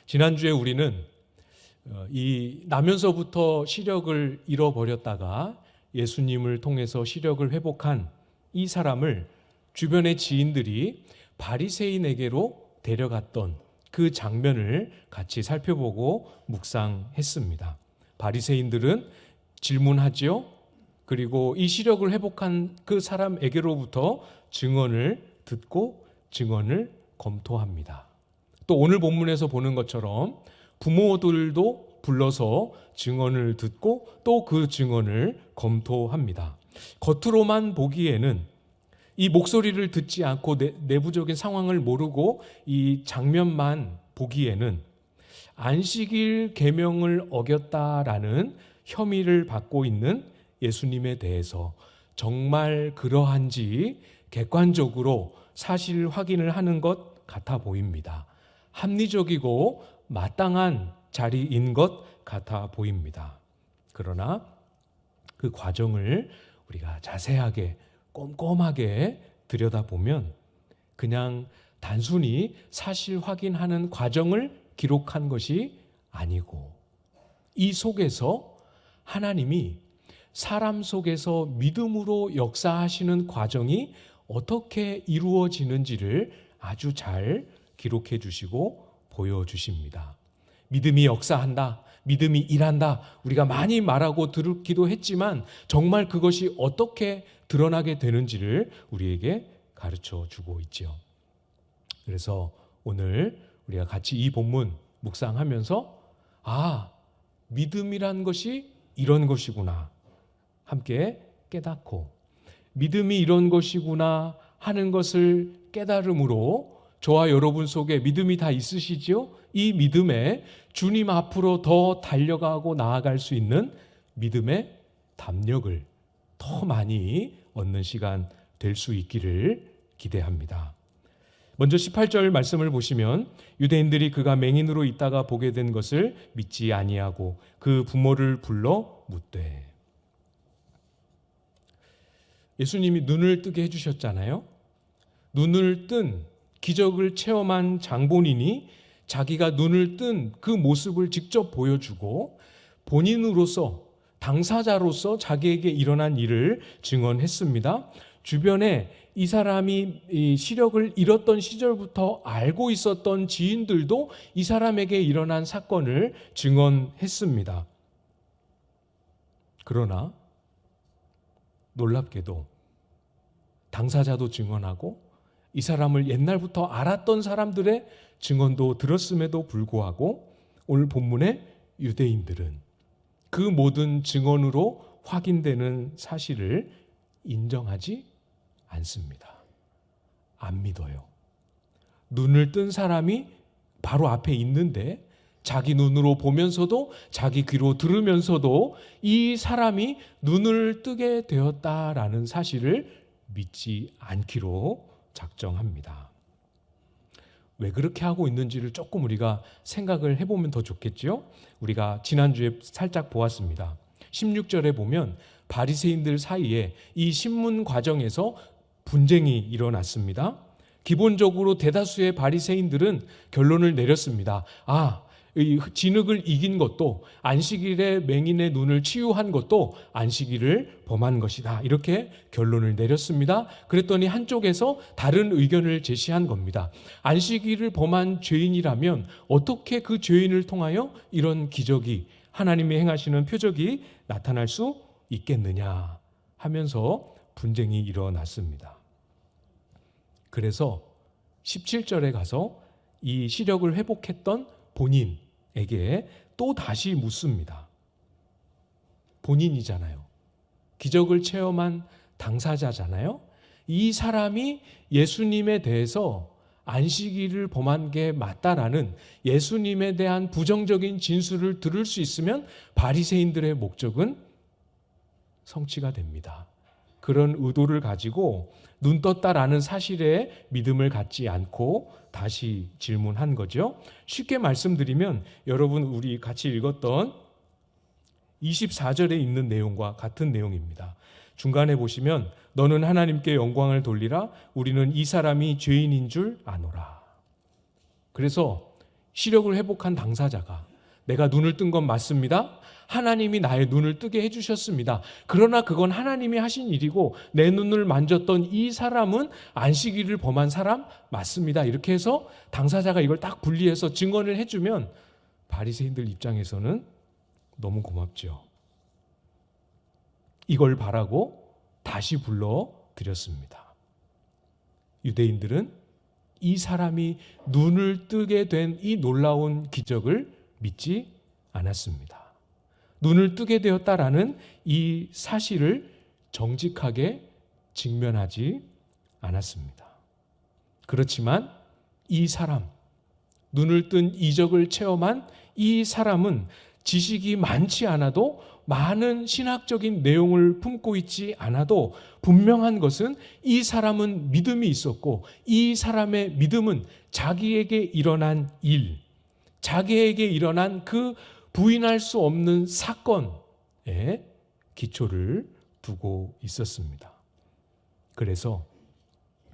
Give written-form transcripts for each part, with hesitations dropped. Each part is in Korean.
지난주에 우리는 이 나면서부터 시력을 잃어버렸다가 예수님을 통해서 시력을 회복한 이 사람을 주변의 지인들이 바리새인에게로 데려갔던 그 장면을 같이 살펴보고 묵상했습니다. 바리새인들은 질문하지요. 그리고 이 시력을 회복한 그 사람에게로부터 증언을 듣고 증언을 검토합니다. 또 오늘 본문에서 보는 것처럼 부모들도 불러서 증언을 듣고 또 그 증언을 검토합니다. 겉으로만 보기에는 이 목소리를 듣지 않고 내부적인 상황을 모르고 이 장면만 보기에는 안식일 계명을 어겼다라는 혐의를 받고 있는 예수님에 대해서 정말 그러한지 객관적으로 사실 확인을 하는 것 같아 보입니다. 합리적이고 마땅한 자리인 것 같아 보입니다. 그러나 그 과정을 우리가 자세하게 꼼꼼하게 들여다보면 그냥 단순히 사실 확인하는 과정을 기록한 것이 아니고 이 속에서 하나님이 사람 속에서 믿음으로 역사하시는 과정이 어떻게 이루어지는지를 아주 잘 기록해 주시고 보여주십니다. 믿음이 역사한다, 믿음이 일한다, 우리가 많이 말하고 듣기도 했지만 정말 그것이 어떻게 드러나게 되는지를 우리에게 가르쳐 주고 있죠. 그래서 오늘 우리가 같이 이 본문 묵상하면서 믿음이란 것이 이런 것이구나 함께 깨닫고 믿음이 이런 것이구나 하는 것을 깨달음으로 저와 여러분 속에 믿음이 다 있으시죠? 이 믿음에 주님 앞으로 더 달려가고 나아갈 수 있는 믿음의 담력을 더 많이 얻는 시간 될 수 있기를 기대합니다. 먼저 18절 말씀을 보시면 유대인들이 그가 맹인으로 있다가 보게 된 것을 믿지 아니하고 그 부모를 불러 묻되. 예수님이 눈을 뜨게 해주셨잖아요. 눈을 뜬 기적을 체험한 장본인이 자기가 눈을 뜬 그 모습을 직접 보여주고 본인으로서 당사자로서 자기에게 일어난 일을 증언했습니다. 주변에 이 사람이 이 시력을 잃었던 시절부터 알고 있었던 지인들도 이 사람에게 일어난 사건을 증언했습니다. 그러나 놀랍게도 당사자도 증언하고 이 사람을 옛날부터 알았던 사람들의 증언도 들었음에도 불구하고 오늘 본문의 유대인들은 그 모든 증언으로 확인되는 사실을 인정하지 않습니다. 안 믿어요. 눈을 뜬 사람이 바로 앞에 있는데 자기 눈으로 보면서도 자기 귀로 들으면서도 이 사람이 눈을 뜨게 되었다라는 사실을 믿지 않기로 작정합니다. 왜 그렇게 하고 있는지를 조금 우리가 생각을 해보면 더 좋겠죠? 우리가 지난주에 살짝 보았습니다. 16절에 보면 바리새인들 사이에 이 신문 과정에서 분쟁이 일어났습니다. 기본적으로 대다수의 바리새인들은 결론을 내렸습니다. 이 진흙을 이긴 것도 안식일에 맹인의 눈을 치유한 것도 안식일을 범한 것이다. 이렇게 결론을 내렸습니다. 그랬더니 한쪽에서 다른 의견을 제시한 겁니다. 안식일을 범한 죄인이라면 어떻게 그 죄인을 통하여 이런 기적이 하나님이 행하시는 표적이 나타날 수 있겠느냐 하면서 분쟁이 일어났습니다. 그래서 17절에 가서 이 시력을 회복했던 본인에게 또 다시 묻습니다. 본인이잖아요. 기적을 체험한 당사자잖아요. 이 사람이 예수님에 대해서 안식일을 범한 게 맞다라는 예수님에 대한 부정적인 진술을 들을 수 있으면 바리새인들의 목적은 성취가 됩니다. 그런 의도를 가지고 눈 떴다라는 사실에 믿음을 갖지 않고 다시 질문한 거죠. 쉽게 말씀드리면 여러분 우리 같이 읽었던 24절에 있는 내용과 같은 내용입니다. 중간에 보시면 너는 하나님께 영광을 돌리라 우리는 이 사람이 죄인인 줄 아노라. 그래서 시력을 회복한 당사자가 내가 눈을 뜬 건 맞습니다. 하나님이 나의 눈을 뜨게 해주셨습니다. 그러나 그건 하나님이 하신 일이고 내 눈을 만졌던 이 사람은 안식일을 범한 사람 맞습니다. 이렇게 해서 당사자가 이걸 딱 분리해서 증언을 해주면 바리새인들 입장에서는 너무 고맙죠. 이걸 바라고 다시 불러드렸습니다. 유대인들은 이 사람이 눈을 뜨게 된 이 놀라운 기적을 믿지 않았습니다. 눈을 뜨게 되었다라는 이 사실을 정직하게 직면하지 않았습니다. 그렇지만 이 사람, 눈을 뜬 이적을 체험한 이 사람은 지식이 많지 않아도 많은 신학적인 내용을 품고 있지 않아도 분명한 것은 이 사람은 믿음이 있었고 이 사람의 믿음은 자기에게 일어난 일, 자기에게 일어난 그 부인할 수 없는 사건에 기초를 두고 있었습니다. 그래서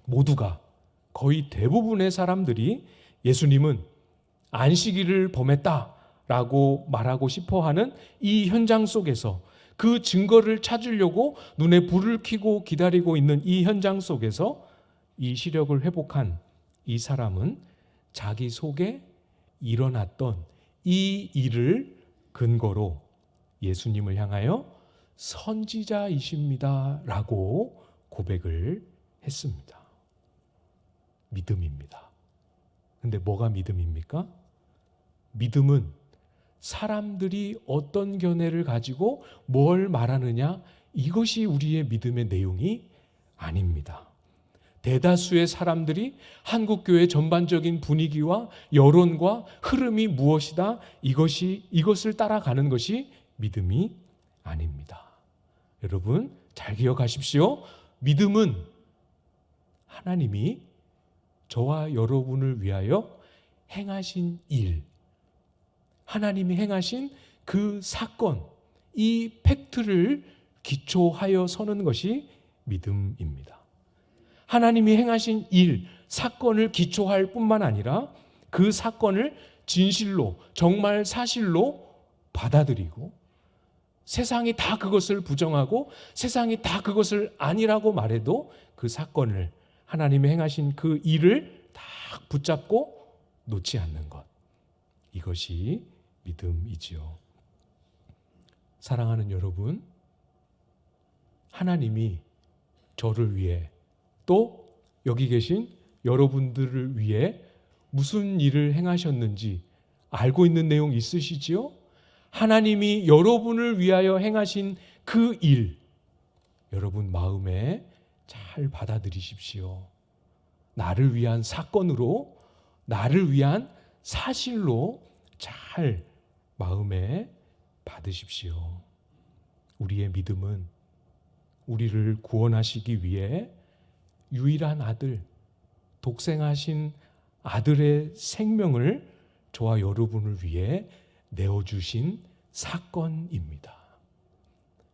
모두가 거의 대부분의 사람들이 예수님은 안식일을 범했다라고 말하고 싶어하는 이 현장 속에서 그 증거를 찾으려고 눈에 불을 켜고 기다리고 있는 이 현장 속에서 이 시력을 회복한 이 사람은 자기 속에 일어났던 이 일을 근거로 예수님을 향하여 선지자이십니다 라고 고백을 했습니다. 믿음입니다. 근데 뭐가 믿음입니까? 믿음은 사람들이 어떤 견해를 가지고 뭘 말하느냐, 이것이 우리의 믿음의 내용이 아닙니다. 대다수의 사람들이 한국교회 전반적인 분위기와 여론과 흐름이 무엇이다, 이것을 따라가는 것이 믿음이 아닙니다. 여러분 잘 기억하십시오. 믿음은 하나님이 저와 여러분을 위하여 행하신 일, 하나님이 행하신 그 사건, 이 팩트를 기초하여 서는 것이 믿음입니다. 하나님이 행하신 일, 사건을 기초할 뿐만 아니라 그 사건을 진실로, 정말 사실로 받아들이고 세상이 다 그것을 부정하고 세상이 다 그것을 아니라고 말해도 그 사건을, 하나님이 행하신 그 일을 딱 붙잡고 놓지 않는 것, 이것이 믿음이지요. 사랑하는 여러분, 하나님이 저를 위해 또 여기 계신 여러분들을 위해 무슨 일을 행하셨는지 알고 있는 내용 있으시지요? 하나님이 여러분을 위하여 행하신 그 일, 여러분 마음에 잘 받아들이십시오. 나를 위한 사건으로, 나를 위한 사실로 잘 마음에 받으십시오. 우리의 믿음은 우리를 구원하시기 위해 유일한 아들, 독생하신 아들의 생명을 저와 여러분을 위해 내어주신 사건입니다.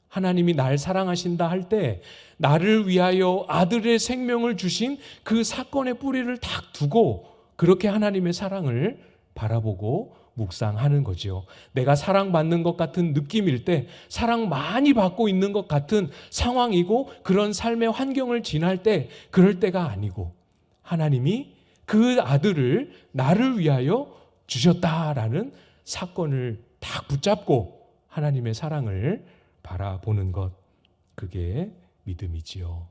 하나님이 날 사랑하신다 할 때 나를 위하여 아들의 생명을 주신 그 사건의 뿌리를 딱 두고 그렇게 하나님의 사랑을 바라보고 묵상하는 거지요. 내가 사랑받는 것 같은 느낌일 때, 사랑 많이 받고 있는 것 같은 상황이고 그런 삶의 환경을 지날 때, 그럴 때가 아니고 하나님이 그 아들을 나를 위하여 주셨다라는 사건을 딱 붙잡고 하나님의 사랑을 바라보는 것, 그게 믿음이지요.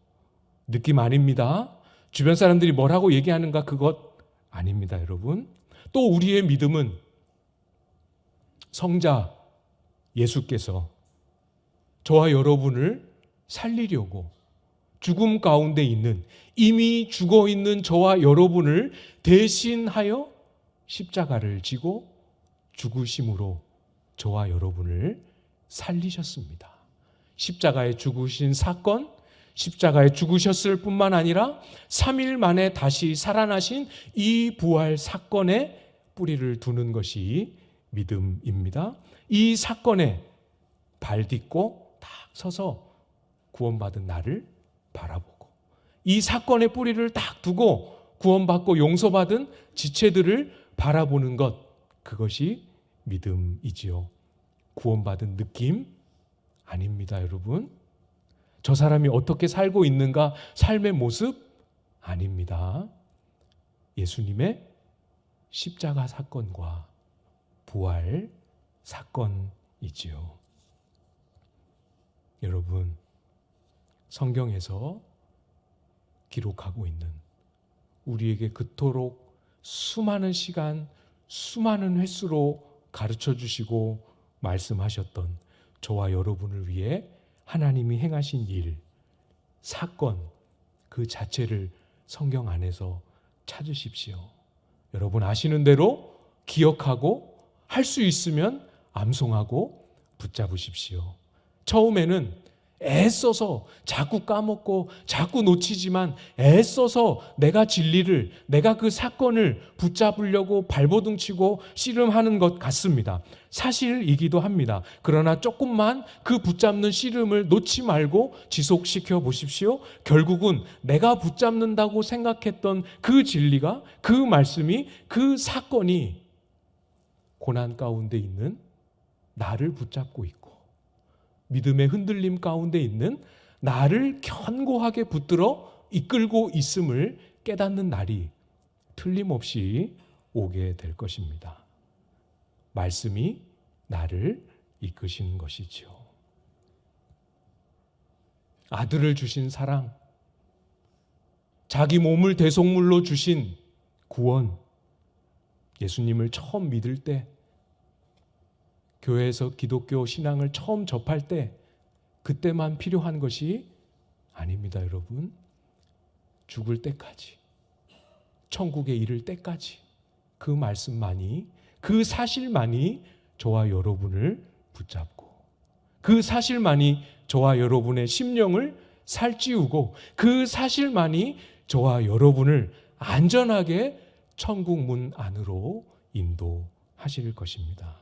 느낌 아닙니다. 주변 사람들이 뭐라고 얘기하는가, 그것 아닙니다, 여러분. 또 우리의 믿음은 성자 예수께서 저와 여러분을 살리려고 죽음 가운데 있는, 이미 죽어 있는 저와 여러분을 대신하여 십자가를 지고 죽으심으로 저와 여러분을 살리셨습니다. 십자가에 죽으신 사건, 십자가에 죽으셨을 뿐만 아니라 3일 만에 다시 살아나신 이 부활 사건에 뿌리를 두는 것이 믿음입니다. 이 사건에 발 딛고 딱 서서 구원받은 나를 바라보고, 이 사건의 뿌리를 딱 두고 구원받고 용서받은 지체들을 바라보는 것, 그것이 믿음이지요. 구원받은 느낌 아닙니다, 여러분. 저 사람이 어떻게 살고 있는가, 삶의 모습 아닙니다. 예수님의 십자가 사건과 부활 사건이지요. 여러분, 성경에서 기록하고 있는 우리에게 그토록 수많은 시간, 수많은 횟수로 가르쳐 주시고 말씀하셨던 저와 여러분을 위해 하나님이 행하신 일, 사건 그 자체를 성경 안에서 찾으십시오. 여러분 아시는 대로 기억하고 할 수 있으면 암송하고 붙잡으십시오. 처음에는 애써서 자꾸 까먹고 자꾸 놓치지만 애써서 내가 진리를, 내가 그 사건을 붙잡으려고 발버둥치고 씨름하는 것 같습니다. 사실이기도 합니다. 그러나 조금만 그 붙잡는 씨름을 놓지 말고 지속시켜 보십시오. 결국은 내가 붙잡는다고 생각했던 그 진리가, 그 말씀이, 그 사건이 고난 가운데 있는 나를 붙잡고 있고 믿음의 흔들림 가운데 있는 나를 견고하게 붙들어 이끌고 있음을 깨닫는 날이 틀림없이 오게 될 것입니다. 말씀이 나를 이끄시는 것이지요. 아들을 주신 사랑, 자기 몸을 대속물로 주신 구원, 예수님을 처음 믿을 때, 교회에서 기독교 신앙을 처음 접할 때 그때만 필요한 것이 아닙니다, 여러분. 죽을 때까지, 천국에 이를 때까지 그 말씀만이, 그 사실만이 저와 여러분을 붙잡고 그 사실만이 저와 여러분의 심령을 살찌우고 그 사실만이 저와 여러분을 안전하게 천국 문 안으로 인도하실 것입니다.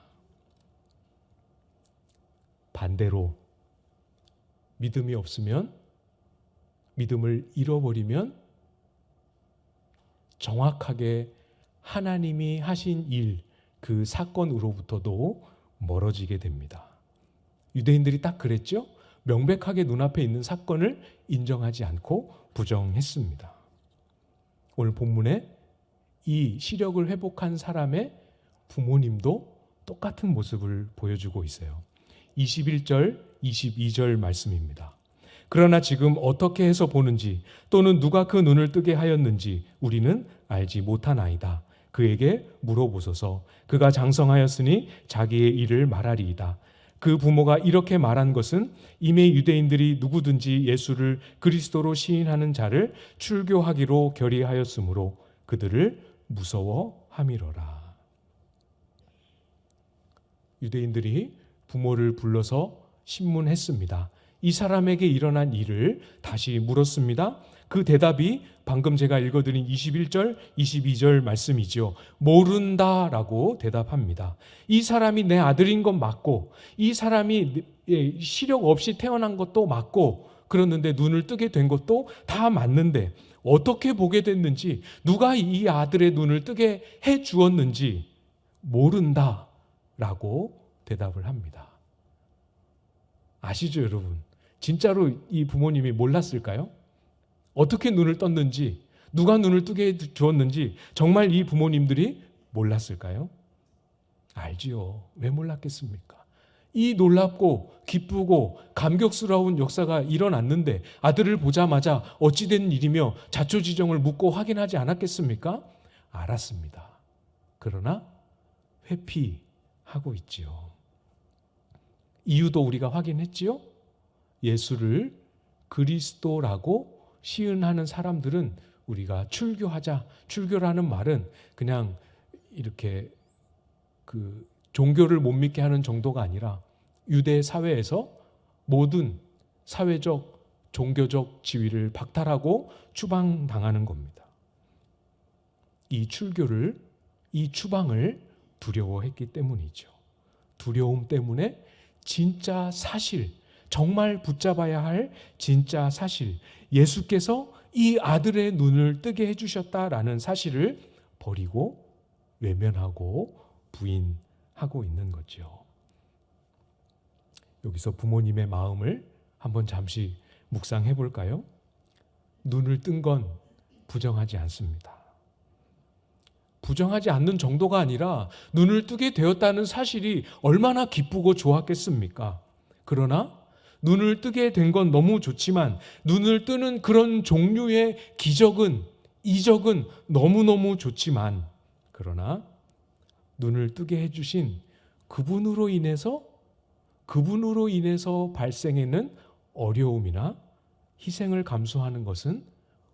반대로 믿음이 없으면, 믿음을 잃어버리면 정확하게 하나님이 하신 일, 그 사건으로부터도 멀어지게 됩니다. 유대인들이 딱 그랬죠? 명백하게 눈앞에 있는 사건을 인정하지 않고 부정했습니다. 오늘 본문에 이 시력을 회복한 사람의 부모님도 똑같은 모습을 보여주고 있어요. 21절, 22절 말씀입니다. 그러나 지금 어떻게 해서 보는지 또는 누가 그 눈을 뜨게 하였는지 우리는 알지 못하나이다. 그에게 물어보소서. 그가 장성하였으니 자기의 일을 말하리이다. 그 부모가 이렇게 말한 것은 이미 유대인들이 누구든지 예수를 그리스도로 시인하는 자를 출교하기로 결의하였으므로 그들을 무서워함이로라. 유대인들이 부모를 불러서 신문했습니다. 이 사람에게 일어난 일을 다시 물었습니다. 그 대답이 방금 제가 읽어드린 21절, 22절 말씀이죠. 모른다라고 대답합니다. 이 사람이 내 아들인 건 맞고, 이 사람이 시력 없이 태어난 것도 맞고, 그러는데 눈을 뜨게 된 것도 다 맞는데 어떻게 보게 됐는지, 누가 이 아들의 눈을 뜨게 해 주었는지 모른다라고 대답을 합니다. 아시죠, 여러분? 진짜로 이 부모님이 몰랐을까요? 어떻게 눈을 떴는지, 누가 눈을 뜨게 해 주었는지 정말 이 부모님들이 몰랐을까요? 알지요. 왜 몰랐겠습니까? 이 놀랍고 기쁘고 감격스러운 역사가 일어났는데 아들을 보자마자 어찌된 일이며 자초지종을 묻고 확인하지 않았겠습니까? 알았습니다. 그러나 회피하고 있지요. 이유도 우리가 확인했지요. 예수를 그리스도라고 시인하는 사람들은 우리가 출교하자, 출교라는 말은 그냥 이렇게 그 종교를 못 믿게 하는 정도가 아니라 유대 사회에서 모든 사회적, 종교적 지위를 박탈하고 추방당하는 겁니다. 이 출교를, 이 추방을 두려워했기 때문이죠. 두려움 때문에 진짜 사실, 정말 붙잡아야 할 진짜 사실, 예수께서 이 아들의 눈을 뜨게 해주셨다라는 사실을 버리고 외면하고 부인하고 있는 거죠. 여기서 부모님의 마음을 한번 잠시 묵상해 볼까요? 눈을 뜬 건 부정하지 않습니다. 부정하지 않는 정도가 아니라 눈을 뜨게 되었다는 사실이 얼마나 기쁘고 좋았겠습니까? 그러나 눈을 뜨게 된 건 너무 좋지만 눈을 뜨는 그런 종류의 기적은, 이적은 너무너무 좋지만, 그러나 눈을 뜨게 해주신 그분으로 인해서 발생하는 어려움이나 희생을 감수하는 것은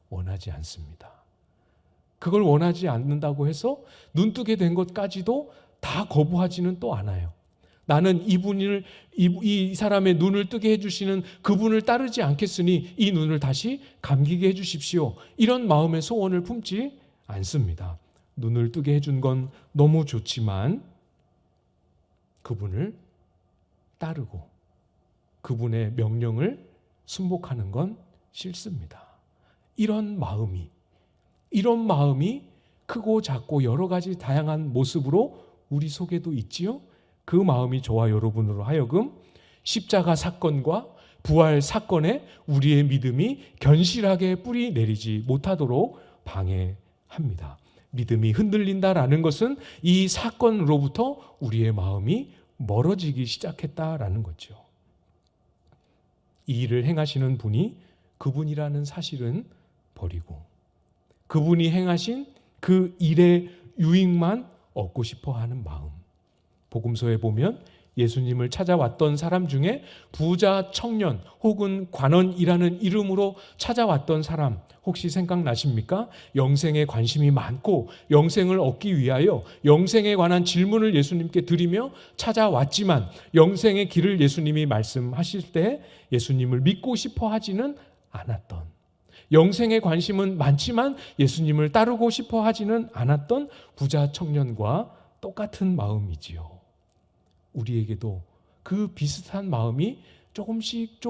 원하지 않습니다. 그걸 원하지 않는다고 해서 눈 뜨게 된 것까지도 다 거부하지는 또 않아요. 나는 이 사람의 눈을 뜨게 해주시는 그분을 따르지 않겠으니 이 눈을 다시 감기게 해주십시오. 이런 마음의 소원을 품지 않습니다. 눈을 뜨게 해준 건 너무 좋지만 그분을 따르고 그분의 명령을 순복하는 건 싫습니다. 이런 마음이 크고 작고 여러 가지 다양한 모습으로 우리 속에도 있지요. 그 마음이 저와 여러분으로 하여금 십자가 사건과 부활 사건에 우리의 믿음이 견실하게 뿌리 내리지 못하도록 방해합니다. 믿음이 흔들린다라는 것은 이 사건으로부터 우리의 마음이 멀어지기 시작했다라는 거죠. 이 일을 행하시는 분이 그분이라는 사실은 버리고 그분이 행하신 그 일의 유익만 얻고 싶어 하는 마음. 복음서에 보면 예수님을 찾아왔던 사람 중에 부자 청년 혹은 관원이라는 이름으로 찾아왔던 사람 혹시 생각나십니까? 영생에 관심이 많고 영생을 얻기 위하여 영생에 관한 질문을 예수님께 드리며 찾아왔지만 영생의 길을 예수님이 말씀하실 때 예수님을 믿고 싶어 하지는 않았던, 영생에 관심은 많지만 예수님을 따르고 싶어 하지는 않았던 부자 청년과 똑같은 마음이지요. 우리에게도 그 비슷한 마음이 조금씩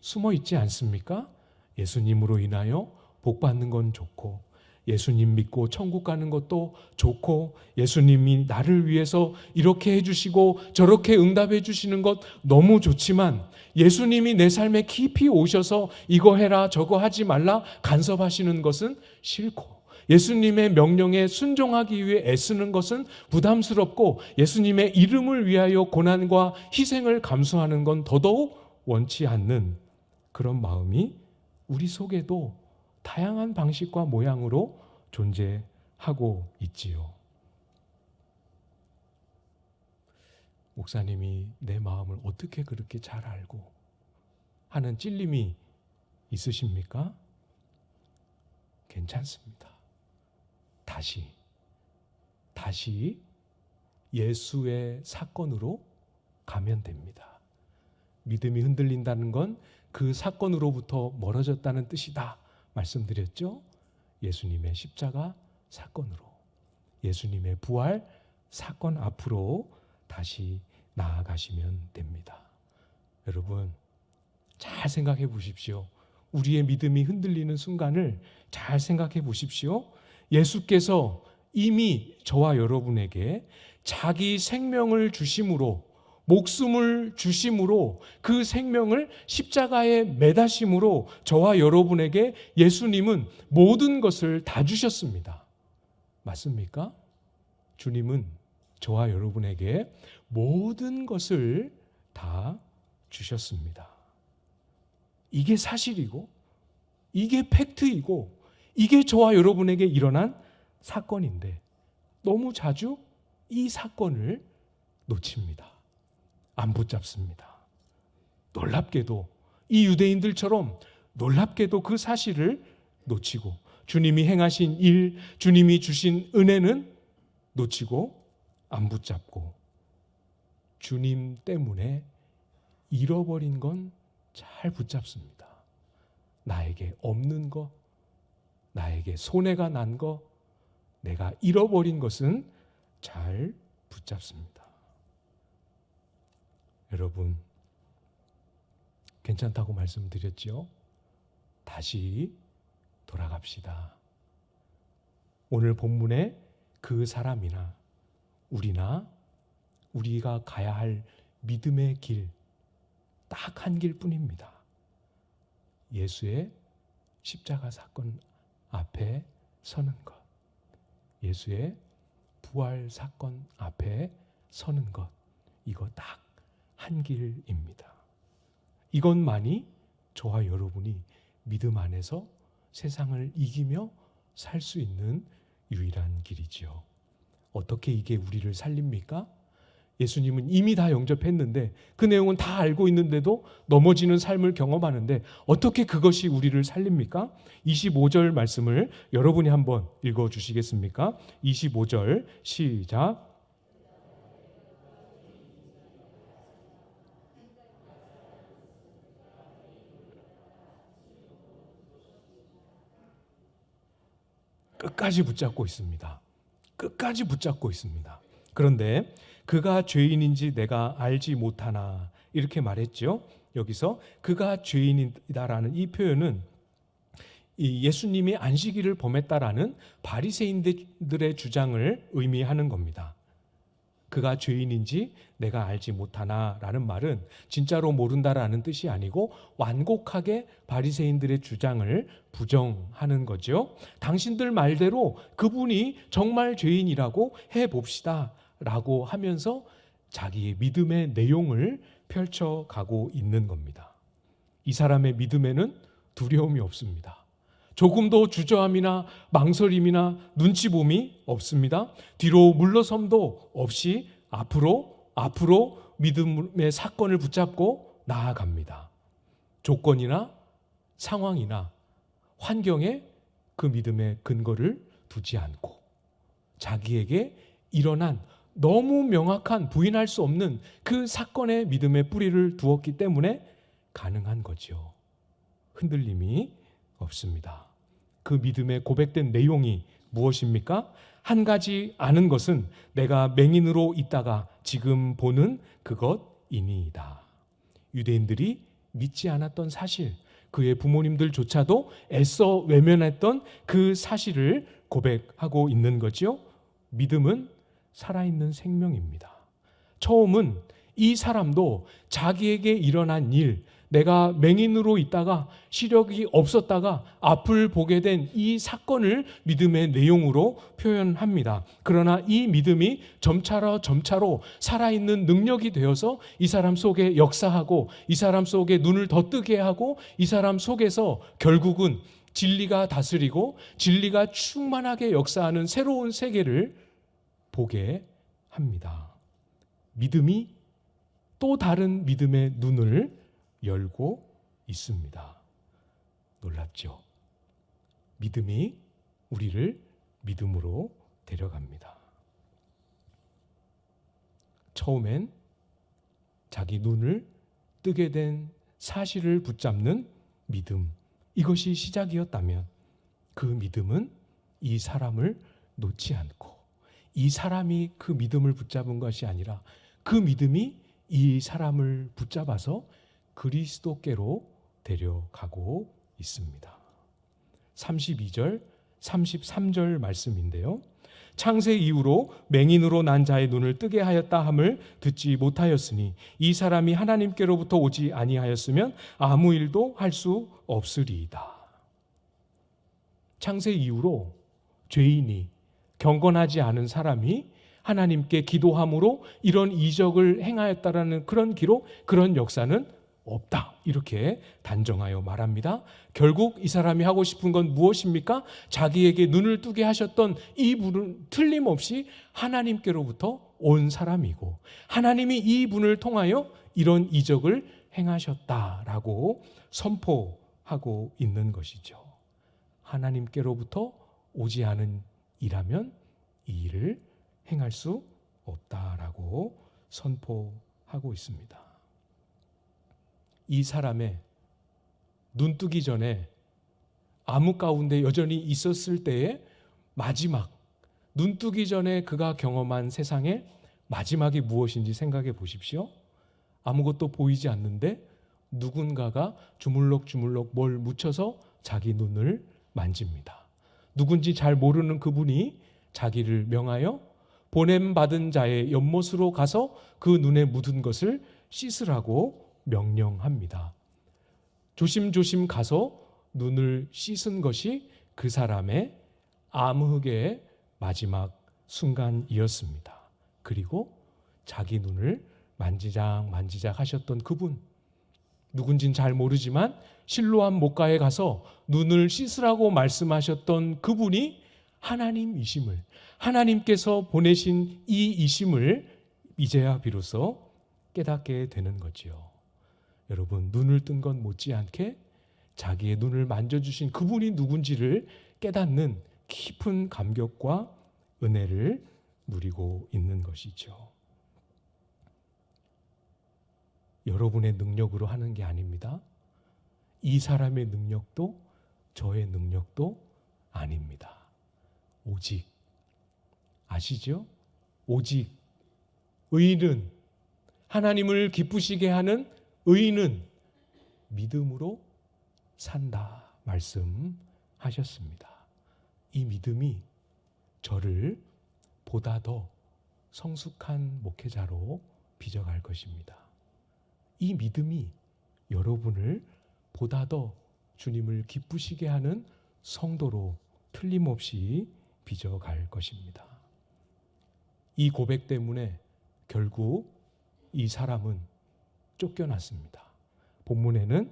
숨어 있지 않습니까? 예수님으로 인하여 복 받는 건 좋고 예수님 믿고 천국 가는 것도 좋고 예수님이 나를 위해서 이렇게 해주시고 저렇게 응답해 주시는 것 너무 좋지만 예수님이 내 삶에 깊이 오셔서 이거 해라 저거 하지 말라 간섭하시는 것은 싫고 예수님의 명령에 순종하기 위해 애쓰는 것은 부담스럽고 예수님의 이름을 위하여 고난과 희생을 감수하는 건 더더욱 원치 않는 그런 마음이 우리 속에도 다양한 방식과 모양으로 존재하고 있지요. 목사님이 내 마음을 어떻게 그렇게 잘 알고 하는 찔림이 있으십니까? 괜찮습니다. 다시 예수의 사건으로 가면 됩니다. 믿음이 흔들린다는 건 그 사건으로부터 멀어졌다는 뜻이다 말씀드렸죠. 예수님의 십자가 사건으로, 예수님의 부활 사건 앞으로 다시 나아가시면 됩니다. 여러분 잘 생각해 보십시오. 우리의 믿음이 흔들리는 순간을 잘 생각해 보십시오. 예수께서 이미 저와 여러분에게 자기 생명을 주심으로, 목숨을 주심으로, 그 생명을 십자가에 매다심으로 저와 여러분에게 예수님은 모든 것을 다 주셨습니다. 맞습니까? 주님은 저와 여러분에게 모든 것을 다 주셨습니다. 이게 사실이고 이게 팩트이고 이게 저와 여러분에게 일어난 사건인데 너무 자주 이 사건을 놓칩니다. 안 붙잡습니다. 놀랍게도 이 유대인들처럼 놀랍게도 그 사실을 놓치고 주님이 행하신 일, 주님이 주신 은혜는 놓치고 안 붙잡고 주님 때문에 잃어버린 건 잘 붙잡습니다. 나에게 없는 거, 나에게 손해가 난 거, 내가 잃어버린 것은 잘 붙잡습니다. 여러분, 괜찮다고 말씀드렸죠? 다시 돌아갑시다. 오늘 본문에 그 사람이나 우리가 가야 할 믿음의 길, 딱 한 길뿐입니다. 예수의 십자가 사건 앞에 서는 것, 예수의 부활 사건 앞에 서는 것, 이거 딱 한 길입니다. 이것만이 저와 여러분이 믿음 안에서 세상을 이기며 살 수 있는 유일한 길이지요. 어떻게 이게 우리를 살립니까? 예수님은 이미 다 영접했는데 그 내용은 다 알고 있는데도 넘어지는 삶을 경험하는데 어떻게 그것이 우리를 살립니까? 25절 말씀을 여러분이 한번 읽어주시겠습니까? 25절 시작. 끝까지 붙잡고 있습니다. 끝까지 붙잡고 있습니다. 그런데 그가 죄인인지 내가 알지 못하나 이렇게 말했죠. 여기서 그가 죄인이다라는 이 표현은 이 예수님이 안식일을 범했다라는 바리새인들의 주장을 의미하는 겁니다. 그가 죄인인지 내가 알지 못하나라는 말은 진짜로 모른다라는 뜻이 아니고 완곡하게 바리새인들의 주장을 부정하는 거죠. 당신들 말대로 그분이 정말 죄인이라고 해봅시다 라고 하면서 자기의 믿음의 내용을 펼쳐가고 있는 겁니다. 이 사람의 믿음에는 두려움이 없습니다. 조금도 주저함이나 망설임이나 눈치봄이 없습니다. 뒤로 물러섬도 없이 앞으로 믿음의 사건을 붙잡고 나아갑니다. 조건이나 상황이나 환경에 그 믿음의 근거를 두지 않고 자기에게 일어난 너무 명확한 부인할 수 없는 그 사건에 믿음의 뿌리를 두었기 때문에 가능한 거죠. 흔들림이 없습니다. 그 믿음의 고백된 내용이 무엇입니까? 한 가지 아는 것은 내가 맹인으로 있다가 지금 보는 그것이니이다. 유대인들이 믿지 않았던 사실, 그의 부모님들조차도 애써 외면했던 그 사실을 고백하고 있는 거죠. 믿음은 살아있는 생명입니다. 처음은 이 사람도 자기에게 일어난 일, 내가 맹인으로 있다가 시력이 없었다가 앞을 보게 된 이 사건을 믿음의 내용으로 표현합니다. 그러나 이 믿음이 점차로 살아있는 능력이 되어서 이 사람 속에 역사하고 이 사람 속에 눈을 더 뜨게 하고 이 사람 속에서 결국은 진리가 다스리고 진리가 충만하게 역사하는 새로운 세계를 보게 합니다. 믿음이 또 다른 믿음의 눈을 열고 있습니다. 놀랍죠? 믿음이 우리를 믿음으로 데려갑니다. 처음엔 자기 눈을 뜨게 된 사실을 붙잡는 믿음, 이것이 시작이었다면 그 믿음은 이 사람을 놓지 않고 이 사람이 그 믿음을 붙잡은 것이 아니라 그 믿음이 이 사람을 붙잡아서 그리스도께로 데려가고 있습니다. 32절, 33절 말씀인데요. 창세 이후로 맹인으로 난 자의 눈을 뜨게 하였다 함을 듣지 못하였으니 이 사람이 하나님께로부터 오지 아니하였으면 아무 일도 할 수 없으리이다. 창세 이후로 죄인이 경건하지 않은 사람이 하나님께 기도함으로 이런 이적을 행하였다라는 그런 기록, 그런 역사는 없다. 이렇게 단정하여 말합니다. 결국 이 사람이 하고 싶은 건 무엇입니까? 자기에게 눈을 뜨게 하셨던 이 분은 틀림없이 하나님께로부터 온 사람이고 하나님이 이 분을 통하여 이런 이적을 행하셨다라고 선포하고 있는 것이죠. 하나님께로부터 오지 않은 일하면 이 일을 행할 수 없다라고 선포하고 있습니다. 이 사람의 눈 뜨기 전에 암흑 가운데 여전히 있었을 때의 마지막, 눈 뜨기 전에 그가 경험한 세상의 마지막이 무엇인지 생각해 보십시오. 아무것도 보이지 않는데 누군가가 주물럭주물럭 뭘 묻혀서 자기 눈을 만집니다. 누군지 잘 모르는 그분이 자기를 명하여 보냄받은 자의 연못으로 가서 그 눈에 묻은 것을 씻으라고 명령합니다. 조심조심 가서 눈을 씻은 것이 그 사람의 암흑의 마지막 순간이었습니다. 그리고 자기 눈을 만지작 하셨던 그분, 누군진 잘 모르지만 실로암 목가에 가서 눈을 씻으라고 말씀하셨던 그분이 하나님이심을, 하나님께서 보내신 이 이심을 이제야 비로소 깨닫게 되는 거지요. 여러분, 눈을 뜬 건 못지않게 자기의 눈을 만져주신 그분이 누군지를 깨닫는 깊은 감격과 은혜를 누리고 있는 것이죠. 여러분의 능력으로 하는 게 아닙니다. 이 사람의 능력도 저의 능력도 아닙니다. 오직, 아시죠? 오직 의인은, 하나님을 기쁘시게 하는 의인은 믿음으로 산다 말씀하셨습니다. 이 믿음이 저를 보다 더 성숙한 목회자로 빚어갈 것입니다. 이 믿음이 여러분을 보다 더 주님을 기쁘시게 하는 성도로 틀림없이 빚어갈 것입니다. 이 고백 때문에 결국 이 사람은 쫓겨났습니다. 본문에는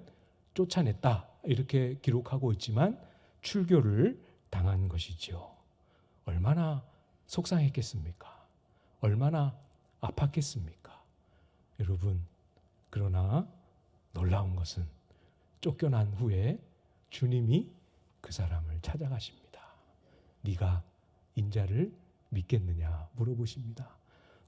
쫓아냈다 이렇게 기록하고 있지만 출교를 당한 것이지요. 얼마나 속상했겠습니까? 얼마나 아팠겠습니까? 여러분, 그러나 놀라운 것은 쫓겨난 후에 주님이 그 사람을 찾아가십니다. 네가 인자를 믿겠느냐 물어보십니다.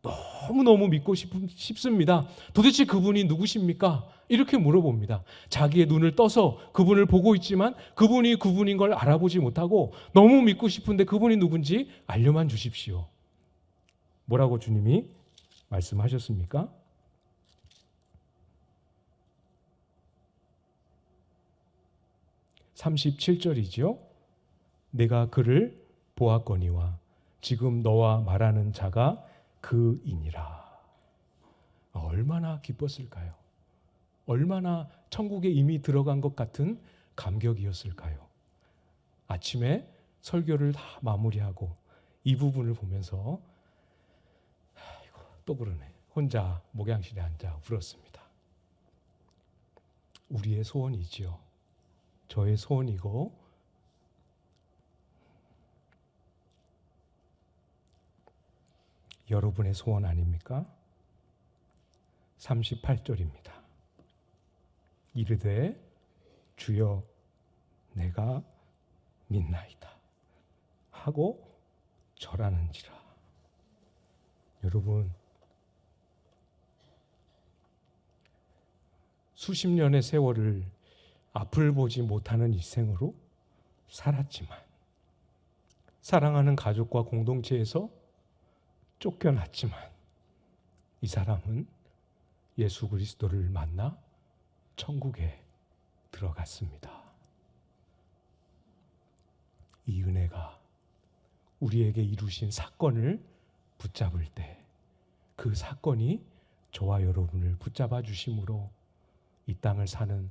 너무너무 믿고 싶습니다. 도대체 그분이 누구십니까? 이렇게 물어봅니다. 자기의 눈을 떠서 그분을 보고 있지만 그분이 그분인 걸 알아보지 못하고 너무 믿고 싶은데 그분이 누군지 알려만 주십시오. 뭐라고 주님이 말씀하셨습니까? 37절이죠. 내가 그를 보았거니와 지금 너와 말하는 자가 그이니라. 얼마나 기뻤을까요? 얼마나 천국에 이미 들어간 것 같은 감격이었을까요? 아침에 설교를 다 마무리하고 이 부분을 보면서 아이고, 또 그러네. 혼자 목양실에 앉아 울었습니다. 우리의 소원이지요. 저의 소원이고 여러분의 소원 아닙니까? 38절입니다. 이르되 주여 내가 믿나이다 하고 절하는지라. 여러분, 수십 년의 세월을 앞을 보지 못하는 일생으로 살았지만 사랑하는 가족과 공동체에서 쫓겨났지만 이 사람은 예수 그리스도를 만나 천국에 들어갔습니다. 이 은혜가 우리에게 이루신 사건을 붙잡을 때 그 사건이 저와 여러분을 붙잡아 주심으로 이 땅을 사는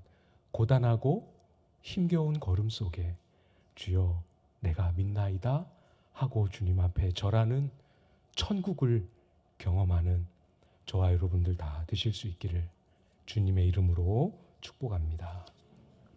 고단하고 힘겨운 걸음 속에 주여 내가 믿나이다 하고 주님 앞에 절하는 천국을 경험하는 저와 여러분들 다 되실 수 있기를 주님의 이름으로 축복합니다.